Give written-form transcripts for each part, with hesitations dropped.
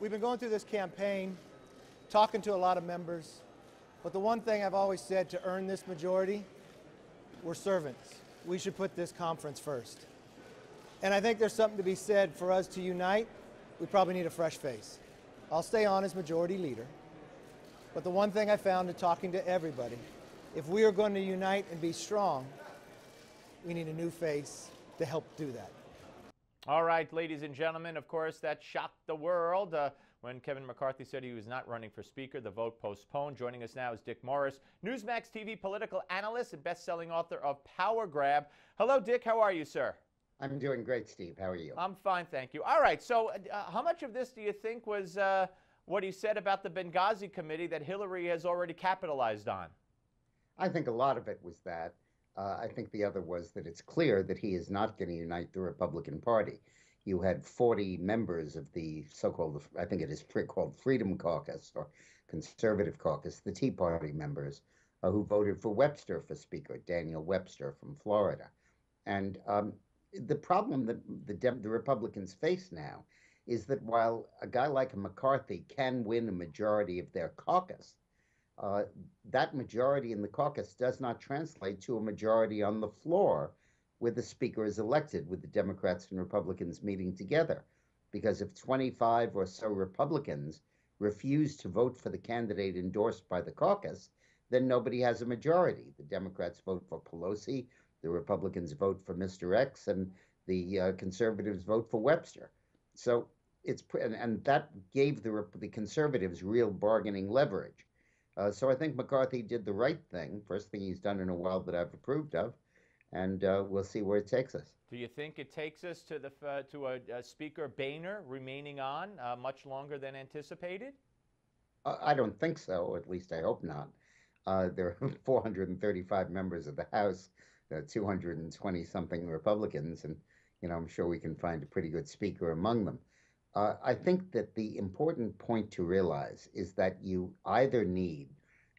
We've been going through this campaign, talking to a lot of members, but the one thing I've always said, to earn this majority, we're servants. We should put this conference first. And I think there's something to be said for us to unite. We probably need a fresh face. I'll stay on as majority leader, but the one thing I found in talking to everybody, if we are going to unite and be strong, we need a new face to help do that. All right, ladies and gentlemen, of course, that shocked the world when Kevin McCarthy said he was not running for Speaker. The vote postponed. Joining us now is Dick Morris, Newsmax TV political analyst and best-selling author of Power Grab. Hello, Dick. How are you, sir? I'm doing great, Steve. How are you? I'm fine, thank you. All right, so how much of this do you think was what he said about the Benghazi committee that Hillary has already capitalized on? I think a lot of it was that. I think the other was that it's clear that he is not going to unite the Republican Party. You had 40 members of the so-called, I think it is called Freedom Caucus or Conservative Caucus, the Tea Party members, who voted for Webster for Speaker, Daniel Webster from Florida. And the problem that the Republicans face now is that while a guy like McCarthy can win a majority of their caucus, that majority in the caucus does not translate to a majority on the floor where the Speaker is elected, with the Democrats and Republicans meeting together. Because if 25 or so Republicans refuse to vote for the candidate endorsed by the caucus, then nobody has a majority. The Democrats vote for Pelosi, the Republicans vote for Mr. X, and the conservatives vote for Webster. So it's and that gave the conservatives real bargaining leverage. So I think McCarthy did the right thing, first thing he's done in a while that I've approved of, and we'll see where it takes us. Do you think it takes us to a Speaker Boehner remaining on much longer than anticipated? I don't think so, or at least I hope not. There are 435 members of the House, 220-something Republicans, and I'm sure we can find a pretty good speaker among them. I think that the important point to realize is that you either need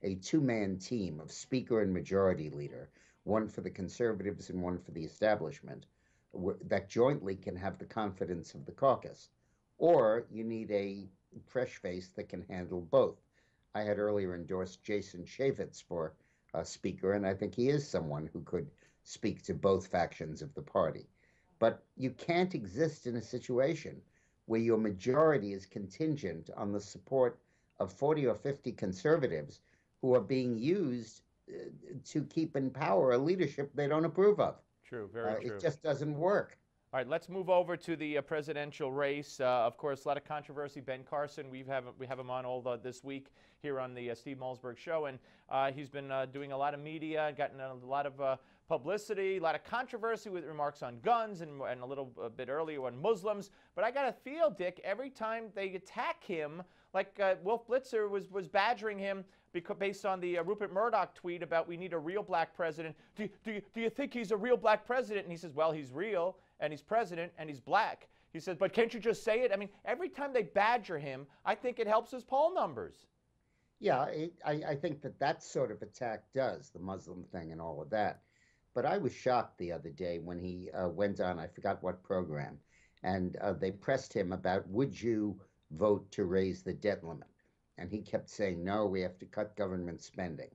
a two-man team of Speaker and Majority Leader, one for the conservatives and one for the establishment, that jointly can have the confidence of the caucus, or you need a fresh face that can handle both. I had earlier endorsed Jason Chaffetz for Speaker, and I think he is someone who could speak to both factions of the party. But you can't exist in a situation where your majority is contingent on the support of 40 or 50 conservatives who are being used to keep in power a leadership they don't approve of. True, very true. It just doesn't work. All right, let's move over to the presidential race. Of course, a lot of controversy. Ben Carson, we have him on all this week here on the Steve Malzberg Show, and he's been doing a lot of media, gotten a lot of publicity, a lot of controversy with remarks on guns, and a little bit earlier on Muslims. But I got to feel, Dick, every time they attack him, like Wolf Blitzer was badgering him based on the Rupert Murdoch tweet about we need a real black president. Do you think he's a real black president? And he says, well, he's real, and he's president, and he's black. He says, but can't you just say it? I mean, every time they badger him, I think it helps his poll numbers. Yeah, I think that sort of attack does, the Muslim thing and all of that. But I was shocked the other day when he went on, I forgot what program, and they pressed him about, would you vote to raise the debt limit? And he kept saying, no, we have to cut government spending.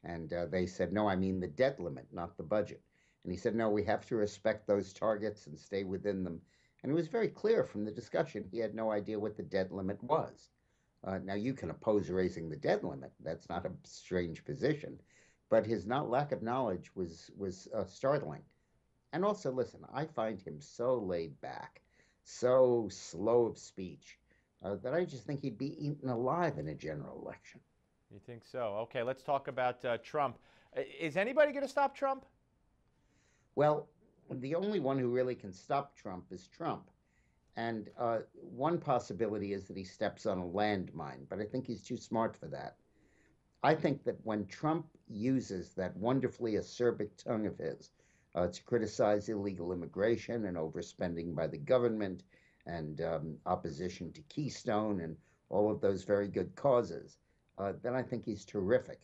And they said, no, I mean the debt limit, not the budget. And he said, no, we have to respect those targets and stay within them. And it was very clear from the discussion he had no idea what the debt limit was. Now, you can oppose raising the debt limit. That's not a strange position. But his lack of knowledge was startling. And also, listen, I find him so laid back, so slow of speech, that I just think he'd be eaten alive in a general election. You think so? Okay, let's talk about Trump. Is anybody going to stop Trump? Well, the only one who really can stop Trump is Trump. And one possibility is that he steps on a landmine, but I think he's too smart for that. I think that when Trump uses that wonderfully acerbic tongue of his to criticize illegal immigration and overspending by the government and opposition to Keystone and all of those very good causes, then I think he's terrific.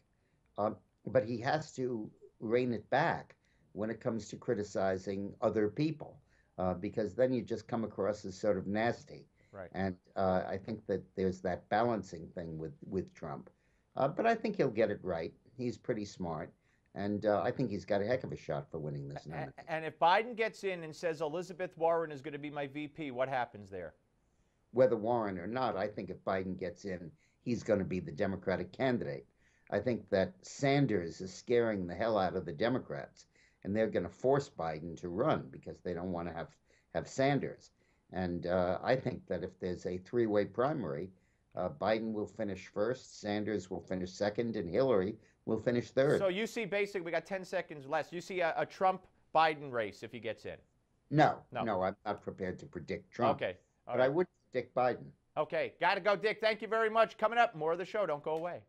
But he has to rein it back when it comes to criticizing other people, because then you just come across as sort of nasty. Right. And I think that there's that balancing thing with Trump. But I think he'll get it right. He's pretty smart. And I think he's got a heck of a shot for winning this nomination. And if Biden gets in and says Elizabeth Warren is going to be my VP, what happens there? Whether Warren or not, I think if Biden gets in, he's going to be the Democratic candidate. I think that Sanders is scaring the hell out of the Democrats, and they're going to force Biden to run because they don't want to have Sanders. And I think that if there's a three-way primary, Biden will finish first, Sanders will finish second, and Hillary will finish third. So you see, basically, we got 10 seconds less. You see a Trump-Biden race if he gets in? No, I'm not prepared to predict Trump. Okay. But I would predict Biden. Okay. Got to go, Dick. Thank you very much. Coming up, more of the show. Don't go away.